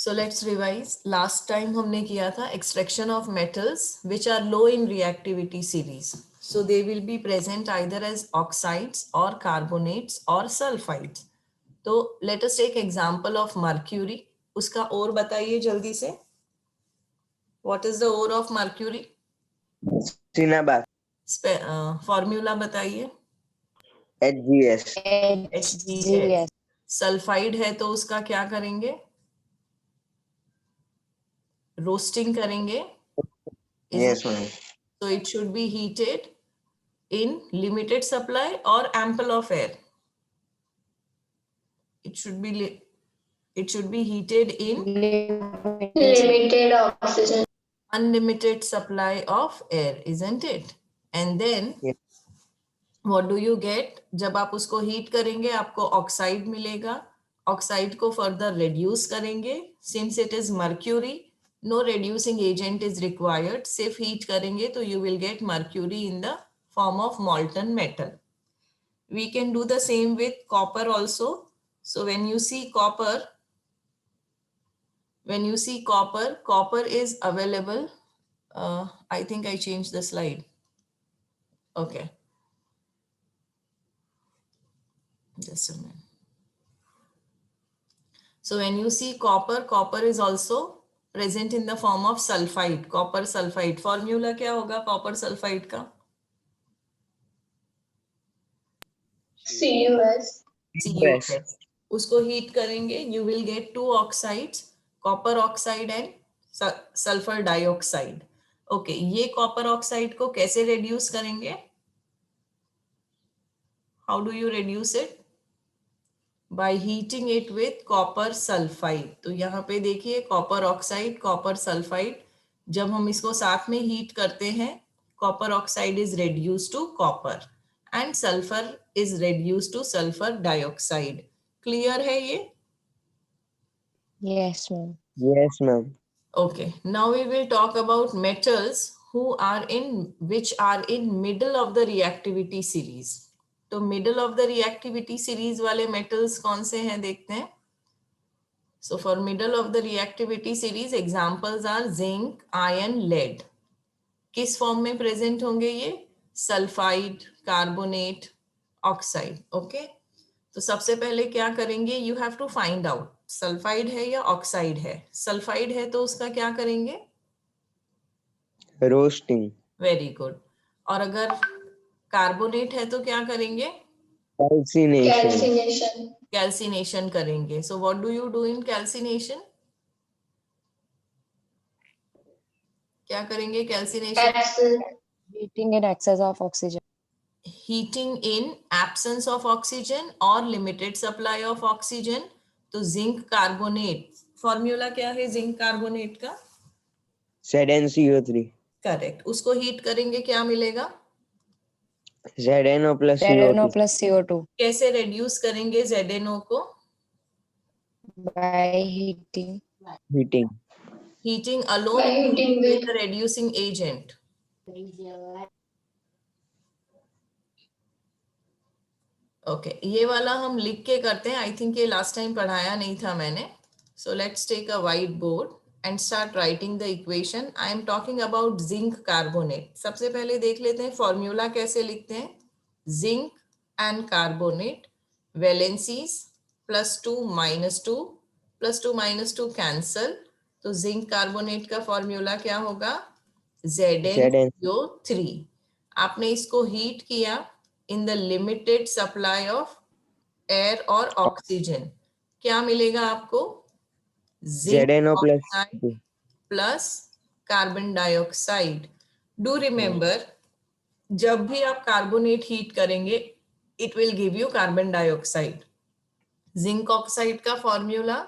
So let's revise. Last time हमने किया था extraction of metals which are low in reactivity series. So they will be present either as oxides or carbonates or sulfides. तो let us take example of mercury. उसका ore बताइए जल्दी से. What is the ore of mercury? Cinnabar. Formula बताइए. HGS. HGS. Sulphide है तो उसका क्या करेंगे? रोस्टिंग करेंगे. Yes, ma'am. So it should be heated in limited supply or ample of air. It should be heated in limited oxygen, unlimited supply of air, isn't it? And then Yes. what do you get? जब आप उसको heat करेंगे आपको oxide मिलेगा. Oxide को further reduce करेंगे. Since it is mercury, no reducing agent is required. सिर्फ heat करेंगे तो you will get mercury in the form of molten metal. We can do the same with copper also. So when you see copper is available. I think I changed the slide. Okay. Just a minute. So when you see copper is also present in the form of sulfide, copper sulfide. Formula क्या होगा copper sulfide का? CuS. उसको heat करेंगे, you will get two oxides, copper oxide and sulfur dioxide. Okay, ये copper oxide को कैसे reduce करेंगे? How do you reduce it? By heating it with copper sulfide. तो यहाँ पे देखिए copper oxide, copper sulfide. जब हम इसको साथ में हीट करते हैं, copper oxide is reduced to copper and sulfur is reduced to sulfur dioxide. Clear है ये? Yes, ma'am. Yes, ma'am. Okay, now we will talk about metals which are in middle of the reactivity series. तो middle of the reactivity series वाले metals कौन से हैं देखते हैं. So for middle of the reactivity series examples are zinc, iron, lead. किस form में present होंगे ये? Sulphide, carbonate, oxide. ओके, तो सबसे पहले क्या करेंगे? You have to find out sulphide है या ऑक्साइड है. सल्फाइड है तो उसका क्या करेंगे? Roasting. Very good. और अगर कार्बोनेट है तो क्या करेंगे? Calcination. कैल्सिनेशन करेंगे. So what do you do in calcination? क्या करेंगे calcination? Heating in excess of oxygen. Heating in absence of oxygen or limited supply of oxygen. तो जिंक कार्बोनेट, फॉर्मूला क्या है जिंक कार्बोनेट का? ZnCO3. करेक्ट. उसको heat करेंगे क्या मिलेगा? ZnO plus ZnO CO2. plus CO2 कैसे reduce करेंगे ZnO को? by heating. Heating. Heating alone By heating with a reducing agent. Okay, ये वाला हम लिख के करते हैं. आई थिंक ये लास्ट टाइम पढ़ाया नहीं था मैंने. So let's take a white board and start writing the equation. I am talking about zinc carbonate. सबसे पहले देख लेते हैं फॉर्मूला कैसे लिखते हैं. Zinc and carbonate, valencies +2 -2 +2 -2 cancel. तो जिंक कार्बोनेट का फॉर्मूला क्या होगा? ZnCO3. आपने इसको हीट किया in the limited supply of air or oxygen. क्या मिलेगा आपको? ZnO plus oxide plus carbon dioxide. Do remember, जब भी आप कार्बोनेट हीट करेंगे it will give you carbon dioxide. Zinc oxide का formula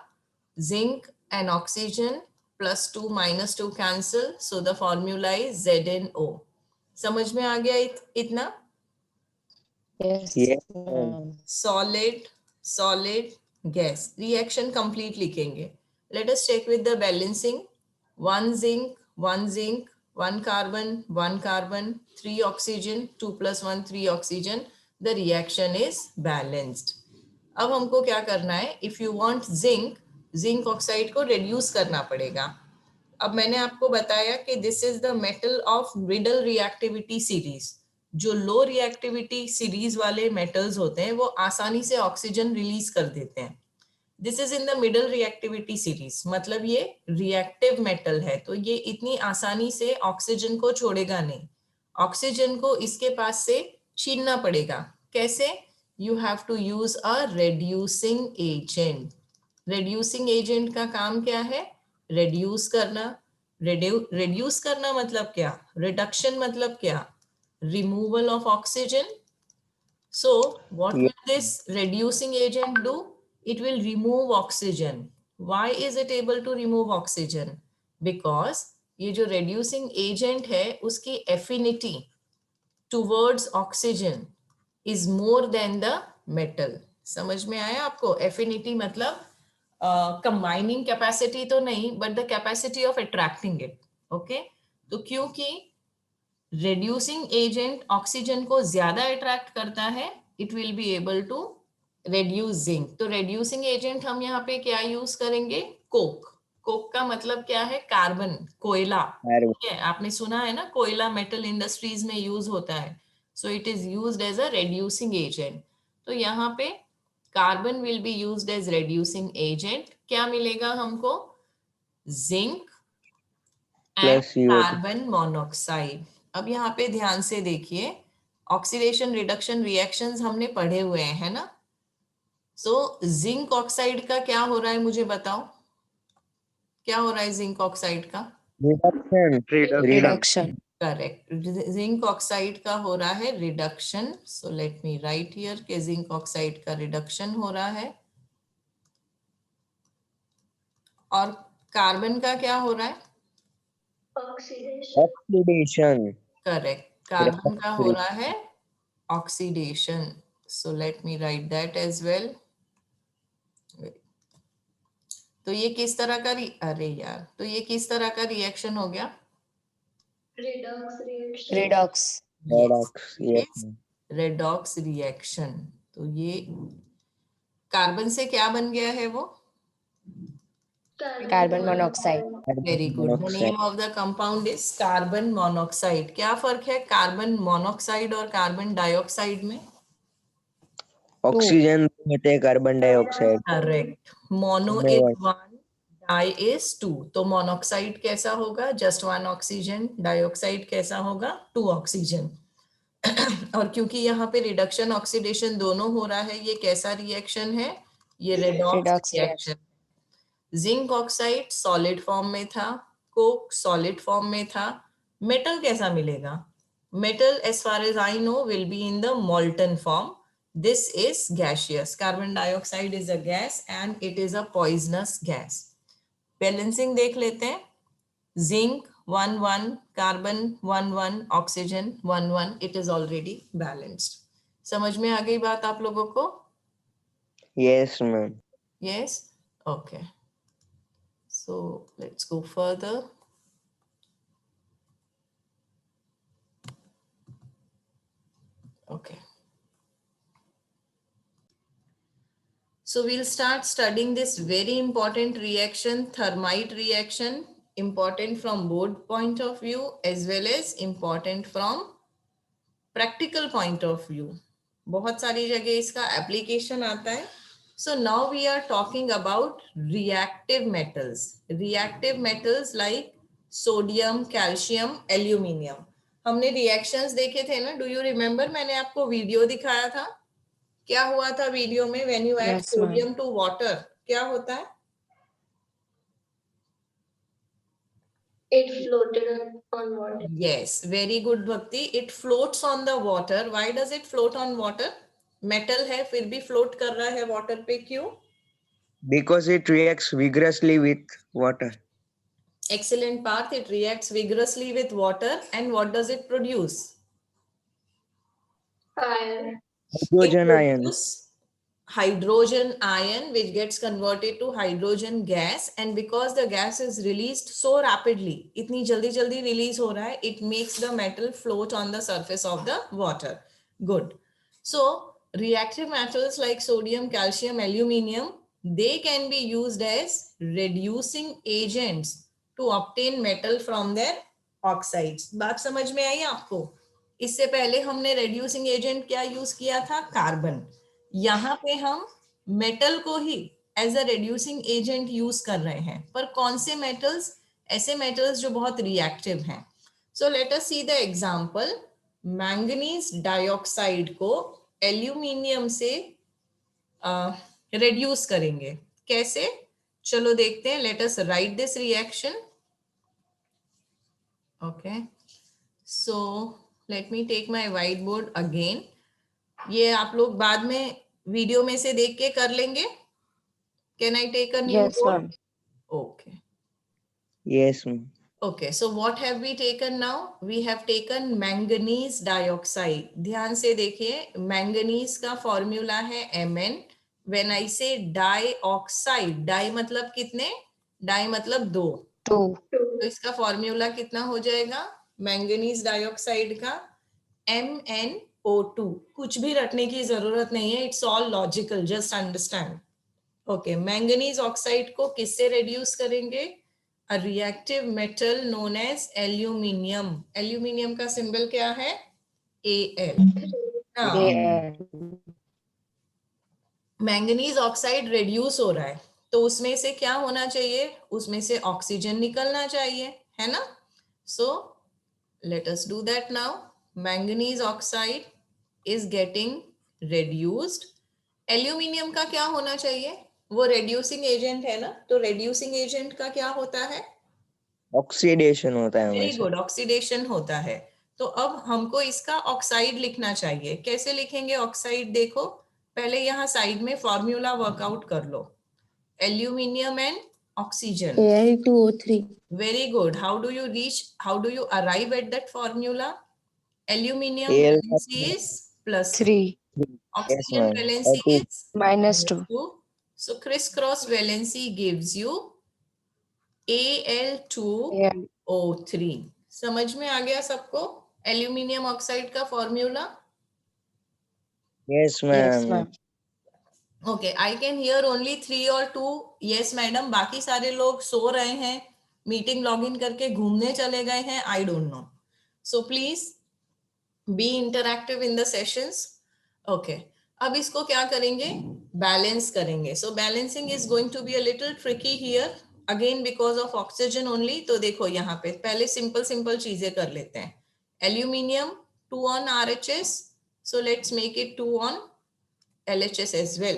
zinc and oxygen +2 -2 cancel. So the formula is ZnO. समझ में आ गया इतना? Yes. Yes. solid gas. reaction complete लिखेंगे. let us check with the balancing. 1 zinc 1 carbon 1 carbon 3 oxygen 2 + 1 3 oxygen. the reaction is balanced. अब हमको क्या करना है? if you want zinc zinc oxide को रिड्यूस करना पड़ेगा। अब मैंने आपको बताया कि this is the metal of middle reactivity series. जो लो रिएक्टिविटी सीरीज वाले मेटल्स होते हैं वो आसानी से ऑक्सीजन रिलीज कर देते हैं। This is in the middle reactivity series, मतलब ये रिएक्टिव मेटल है, तो ये इतनी आसानी से ऑक्सीजन को छोड़ेगा नहीं। ऑक्सीजन को इसके पास से छीनना पड़ेगा। कैसे? You have to use a reducing agent. Reducing agent का काम क्या है? रेड्यूस करना। रेड्यूस करना मतलब क्या? रिडक्शन मतलब क्या? Removal of oxygen. So what Yes. will this reducing agent do? It will remove oxygen. Why is it able to remove oxygen? Because ये जो reducing agent है उसकी affinity towards oxygen is more than the metal. समझ में आया आपको? Affinity मतलब combining capacity तो नहीं, but the capacity of attracting it. Okay? तो क्योंकि reducing agent ऑक्सीजन को ज्यादा अट्रैक्ट करता है, it will be able to reduce zinc. तो reducing agent हम यहाँ पे क्या यूज करेंगे? कोक। कोक का मतलब क्या है? कार्बन, कोयला। Carbon. ठीक है, आपने सुना है ना, कोयला मेटल इंडस्ट्रीज में यूज होता है। So it is used as a reducing agent। तो यहाँ पे carbon will be used as reducing agent। क्या मिलेगा हमको? Zinc and Plus CO2. Carbon monoxide. अब यहाँ पे ध्यान से देखिए, ऑक्सीडेशन रिडक्शन रिएक्शंस हमने पढ़े हुए हैं, है ना? सो जिंक ऑक्साइड का क्या हो रहा है, मुझे बताओ, क्या हो रहा है जिंक ऑक्साइड का? Reduction. Reduction. Correct, zinc oxide का हो रहा है reduction. So let me right here कि जिंक ऑक्साइड का रिडक्शन हो रहा है। और कार्बन का क्या हो रहा है? Oxidation. Oxidation. करेक्ट, कार्बन का हो रहा है oxidation. So let me write that as well. तो ये किस तरह का अरे यार, तो ये किस तरह का रिएक्शन हो गया? Redox reaction. Redox. Redox. Yes. ma'am. Redox reaction. तो ये कार्बन से क्या बन गया है वो? Carbon monoxide. Very good. The Monoxide. Name of the compound is carbon monoxide. क्या फर्क है कार्बन मोनोक्साइड और कार्बन डाइऑक्साइड में? Oxygen होते हैं carbon dioxide. Correct, mono No is one. One, di is two. तो मोनोक्साइड कैसा होगा? Just one oxygen. डाइऑक्साइड कैसा होगा? Two oxygen. और क्योंकि यहाँ पे रिडक्शन ऑक्सीडेशन दोनों हो रहा है, ये कैसा रिएक्शन है? ये redox Redox reaction. Zinc oxide solid form में था, कोक सॉलिड फॉर्म में था। मेटल कैसा मिलेगा? Metal as far as I know will be in the molten form. This is gaseous. Carbon dioxide is a gas and it is a poisonous gas. Balancing देख लेते हैं। Zinc 1 1, carbon 1 1, oxygen 1 1, it is already balanced. समझ में आ गई बात आप लोगों को? Yes, ma'am. Yes? Okay. So let's go further. Okay. So we'll start studying this very important reaction, thermite reaction, important from board point of view as well as important from practical point of view. बहुत सारी जगह इसका application आता है. So now we are talking about reactive metals. Reactive metals like sodium, calcium, aluminium. हमने reactions देखे थे ना? Do you remember? मैंने आपको वीडियो दिखाया था. क्या हुआ था वीडियो में? When you add Yes, ma'am. sodium to water, क्या होता है? It floated on water. Yes, very good Bhakti. It floats on the water. Why does it float on water? Metal है फिर भी float कर रहा है water पे, क्यों? Because it reacts vigorously with water. Excellent Parth. It reacts vigorously with water, and what does it produce? Fire. Hydrogen It ion. produces hydrogen ion which gets converted to hydrogen gas, and because the gas is released so rapidly, इतनी जल्दी जल्दी release हो रहा है, it makes the metal float on the surface of the water. Good. So reactive metals like sodium, calcium, aluminium they can be used as reducing agents to obtain metal from their oxides. बात समझ में आई आपको? इससे पहले हमने reducing agent क्या use किया था? कार्बन. यहाँ पे हम मेटल को ही as a reducing agent use कर रहे हैं. पर कौन से मेटल्स? ऐसे मेटल्स जो बहुत रिएक्टिव हैं. So let us see the example. Manganese dioxide को एल्यूमिनियम से रिड्यूस करेंगे. कैसे? चलो देखते हैं. Let us write this reaction. Okay, so let me take my white board again. ये आप लोग बाद में वीडियो में से देख के कर लेंगे. Can I take a new Yes, board? ma'am. Okay. Yes, ma'am. Okay, so what have we taken now? We have taken manganese dioxide. ध्यान से देखिए, manganese का फॉर्मूला है Mn. When I say dioxide, di मतलब कितने? Di मतलब 2. 2. तो इसका फॉर्मूला कितना हो जाएगा मैंगनीज डाइऑक्साइड का? MnO2. कुछ भी रटने की जरूरत नहीं है. It's all logical, just understand. Okay, manganese oxide को किससे रिड्यूस करेंगे? A reactive metal known as aluminium. Aluminium का सिंबल क्या है? Al. Now, manganese oxide reduce हो रहा है, तो उसमें से क्या होना चाहिए? उसमें से ऑक्सीजन निकलना चाहिए, है ना? So let us do that now. Manganese oxide is getting reduced. Aluminium का क्या होना चाहिए? वो रेड्यूसिंग एजेंट है ना, तो रेड्यूसिंग एजेंट का क्या होता है? ऑक्सीडेशन होता है वेरी हमेशा. गुड, ऑक्सीडेशन होता है. तो अब हमको इसका ऑक्साइड लिखना चाहिए. कैसे लिखेंगे ऑक्साइड? देखो, पहले यहाँ साइड में फॉर्मूला वर्कआउट कर लो. Aluminium and oxygen. Al2O3. Very good. How do you arrive at that formula? Aluminium Al valency is +3. 3. Yes, Oxygen ma'am. valency Okay. is -2. -2. So crisscross valency gives you Al2O3. समझ में आ गया सबको aluminium oxide का formula? Yes, Yes, ma'am. ma'am. Okay, I can hear only 3 और 2. Yes madam, बाकी सारे लोग सो रहे हैं, मीटिंग लॉग इन करके घूमने चले गए हैं. I don't know. So please be interactive in the sessions. Okay, अब इसको क्या करेंगे? बैलेंस करेंगे. So balancing is going to be a little tricky here again because of oxygen only. तो देखो यहाँ पे पहले सिंपल चीजें कर लेते हैं. Aluminium 2 on RHS, so let's make it 2 on LHS as well.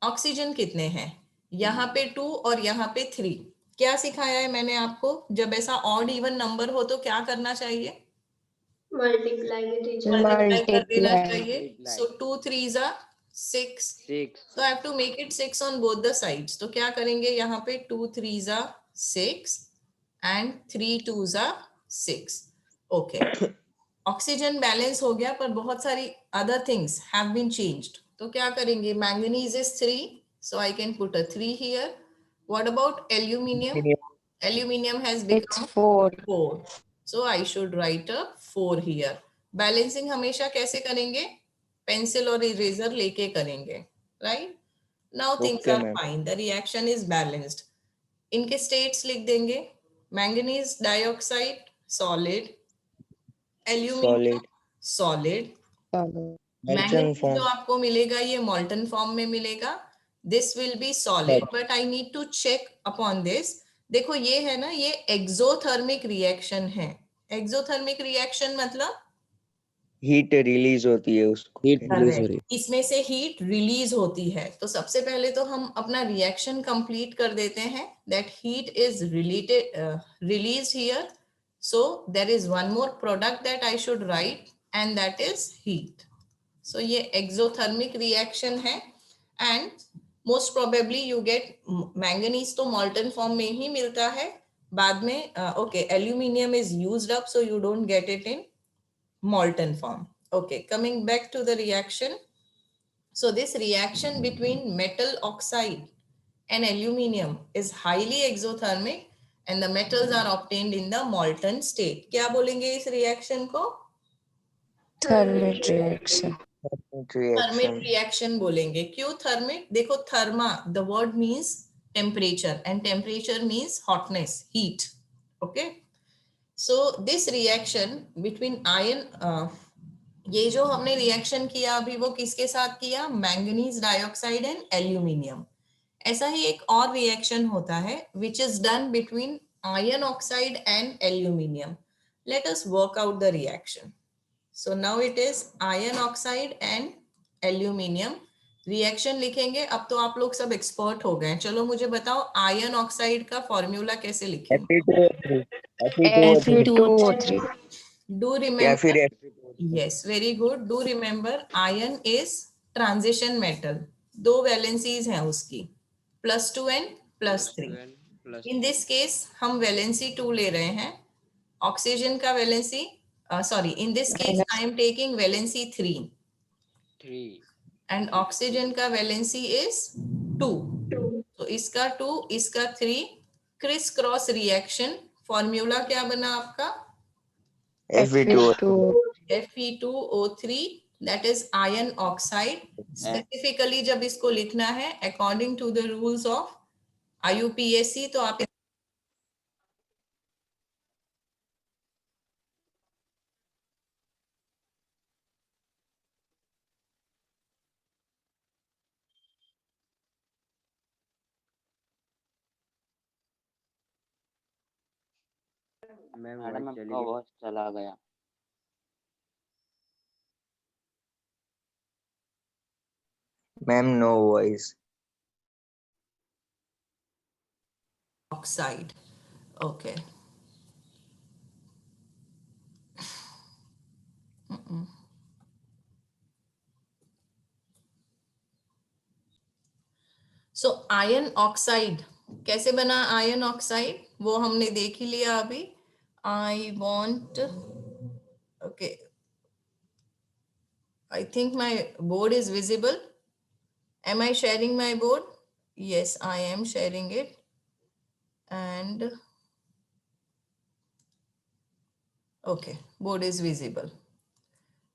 Oxygen कितने हैं? यहाँ पे 2 और यहाँ पे 3. क्या सिखाया है मैंने आपको? जब ऐसा ऑड इवन नंबर हो तो क्या करना चाहिए? Multiply with each other. Multiply कर देना Multiply. चाहिए. So 2 3s are 6. 6. So I have to make it 6 on both the sides. तो क्या करेंगे? यहाँ पे 2 3s are 6 and 3 2s are 6. Okay. Oxygen balance हो गया, पर बहुत सारी other things have been changed. तो क्या करेंगे? Manganese is 3, so I can put a 3 here. What about aluminium? Aluminium has It's become 4. 4. So I should write a 4 here. Balancing हमेशा कैसे करेंगे? पेंसिल और इरेजर लेके करेंगे, right? Now things Okay, are ma'am. Fine. The reaction is balanced. इनके states लिख देंगे. Manganese dioxide solid, aluminium solid. Solid. Molten manganese form. जो आपको मिलेगा ये मॉल्टन फॉर्म में मिलेगा. This will be solid, but I need to check upon this. देखो ये है ना, ये एक्सोथर्मिक रिएक्शन है. एक्सोथर्मिक रिएक्शन मतलब हीट रिलीज होती है उसको. इसमें से हीट रिलीज होती है. तो सबसे पहले तो हम अपना रिएक्शन कंप्लीट कर देते हैं. That heat is release here. So there is one more product that I should write and that is heat. So ये एक्सोथर्मिक रिएक्शन है and most probably you get manganese तो मॉल्टन फॉर्म में ही मिलता है. बाद में okay, aluminium is used up, so you don't get it in molten form. Okay, coming back to the reaction. So this reaction between metal oxide and aluminium is highly exothermic and the metals are obtained in the molten state. क्या बोलेंगे इस reaction को? Thermal reaction. Thermite reaction. Reaction बोलेंगे. क्यों thermite? देखो thermo, the word means temperature and temperature means hotness, heat. Okay, so this reaction between iron, ये जो हमने रिएक्शन किया अभी वो किसके साथ किया? Manganese dioxide and aluminium. ऐसा ही एक और रिएक्शन होता है which is done between ion oxide and aluminium. Let us work out the reaction. So now it is iron oxide and aluminium reaction लिखेंगे. अब तो आप लोग सब एक्सपर्ट हो गए. चलो मुझे बताओ आयरन ऑक्साइड का फॉर्मूला कैसे लिखेंगे? Fe2O3. डू या रिमेम्बर. फिर yes, very good. Do remember iron is transition metal. दो वैलेंसीज हैं उसकी, +2 एंड +3. इन दिस केस हम वैलेंसी 2 ले रहे हैं. ऑक्सीजन का valency, sorry, in this case I am taking valency 3 and oxygen का valency is 2. तो इसका 2, इसका 3, क्रिस क्रॉस रिएक्शन. फॉर्मूला क्या बना आपका? Fe2O3. Fe2O3, that is iron oxide. Specifically जब इसको लिखना है according to the rules of IUPAC, तो आप मैडम आपका वॉइस चला गया. Ma'am, no voice. oxide. Okay. So iron oxide कैसे बना? आयरन ऑक्साइड वो हमने देख ही लिया अभी. I want, okay, I think my board is visible. Am I sharing my board? yes, I am sharing it. And okay, board is visible,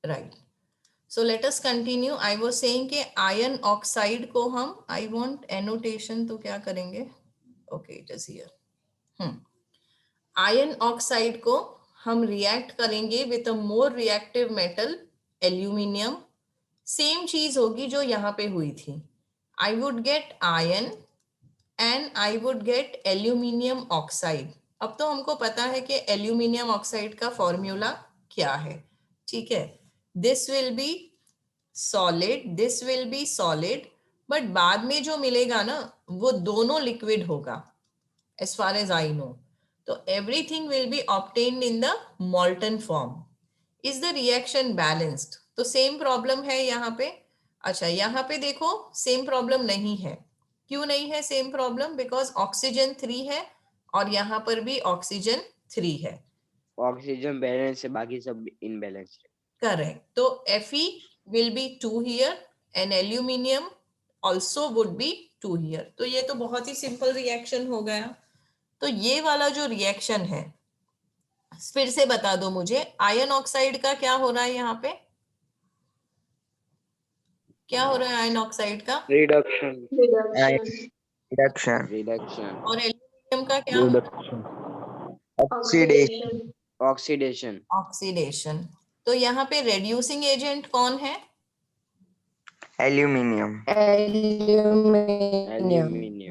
right? So let us continue. I was saying कि iron oxide को हम, I want annotation, तो क्या करेंगे? Okay, it is here. Iron oxide को हम react करेंगे with a more reactive metal, aluminium. Same चीज होगी जो यहाँ पे हुई थी. I would get iron and I would get aluminium oxide. अब तो हमको पता है कि aluminium oxide का फॉर्मूला क्या है. ठीक है, this will be solid, this will be solid, but बाद में जो मिलेगा ना वो दोनों liquid होगा as far as I know. तो everything will be obtained in the molten form. Is the reaction balanced? तो same problem है यहाँ पे. अच्छा, यहाँ पे देखो same problem नहीं है. क्यों नहीं है same problem? Because oxygen 3 है और यहाँ पर भी oxygen 3 है. ऑक्सीजन बैलेंस है, बाकी सब इनबैलेंस है. Correct. तो Fe will be 2 here and aluminium also would be 2 here. तो ये तो बहुत ही simple reaction हो गया. तो ये वाला जो रिएक्शन है, फिर से बता दो मुझे, आयरन ऑक्साइड का क्या हो रहा है यहाँ पे? क्या हो रहा है आयरन ऑक्साइड का? रिडक्शन. Reduction. रिडक्शन. और एल्यूमिनियम का क्या हो रहा है? Oxidation. ऑक्सीडेशन. ऑक्सीडेशन. तो यहाँ पे रेड्यूसिंग एजेंट कौन है? Aluminium. एल्यूमिनियम.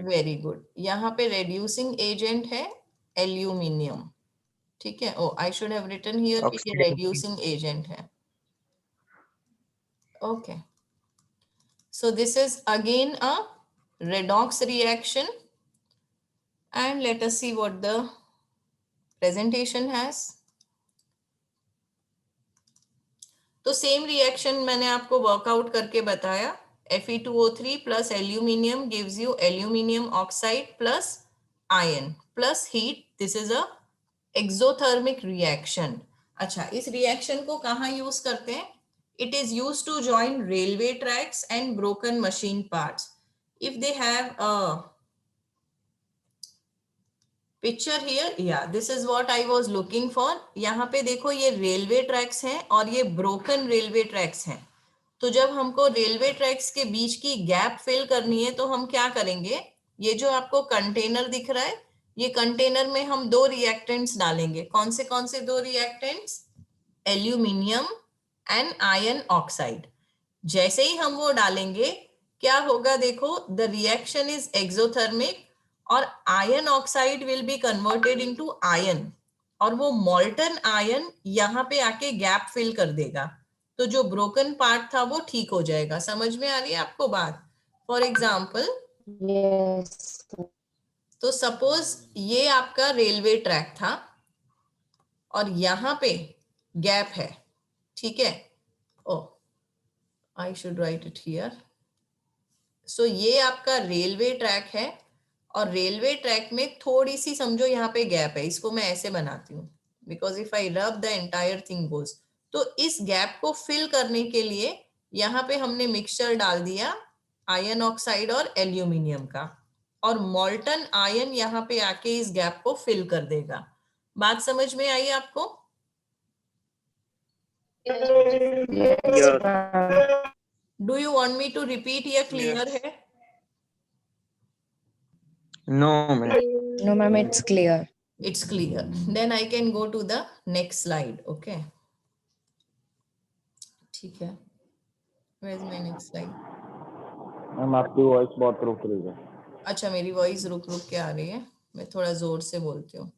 Very good. यहाँ पे रेड्यूसिंग एजेंट है एल्यूमिनियम. ठीक है. Oh, I should have written here कि ये रेड्यूसिंग एजेंट है. Okay, so this is again a redox reaction and let us see what the presentation has. तो same reaction मैंने आपको वर्कआउट करके बताया. Fe2O3 plus aluminium gives you aluminium oxide plus iron plus heat. This is a exothermic reaction. अच्छा, इस reaction को कहाँ use करते हैं? It is used to join railway tracks and broken machine parts. If they have a picture here, yeah, this is what I was looking for. यहाँ पे देखो ये railway tracks हैं और ये broken railway tracks हैं. तो जब हमको रेलवे ट्रैक्स के बीच की गैप फिल करनी है तो हम क्या करेंगे, ये जो आपको कंटेनर दिख रहा है, ये कंटेनर में हम 2 रिएक्टेंट्स डालेंगे। कौन से 2 reactants? Aluminium and iron oxide. जैसे ही हम वो डालेंगे क्या होगा, देखो, द रिएक्शन इज एक्सोथर्मिक और iron oxide will be converted into iron, और वो मोल्टन आयरन यहाँ पे आके गैप फिल कर देगा, तो जो ब्रोकन पार्ट था वो ठीक हो जाएगा। समझ में आ रही है आपको बात? For example, Yes. तो सपोज ये आपका रेलवे ट्रैक था और यहाँ पे गैप है, ठीक है? Oh, I should write it here. So ये आपका रेलवे ट्रैक है और रेलवे ट्रैक में थोड़ी सी समझो यहाँ पे गैप है, इसको मैं ऐसे बनाती हूँ, बिकॉज इफ आई रब द एंटायर थिंग गोज। तो इस गैप को फिल करने के लिए यहाँ पे हमने मिक्सचर डाल दिया आयरन ऑक्साइड और एल्यूमिनियम का, और मोल्टन आयरन यहाँ पे आके इस गैप को फिल कर देगा। बात समझ में आई आपको? Yes, ma'am. Do you want me to repeat या क्लियर है? No, ma'am. No, ma'am, it's clear. It's clear. Then I can go to the next slide. Okay. ठीक है. Where's my next slide? Ma'am आपकी voice बहुत रुक रही है। अच्छा, मेरी वॉइस रुक रुक के आ रही है, मैं थोड़ा जोर से बोलती हूँ।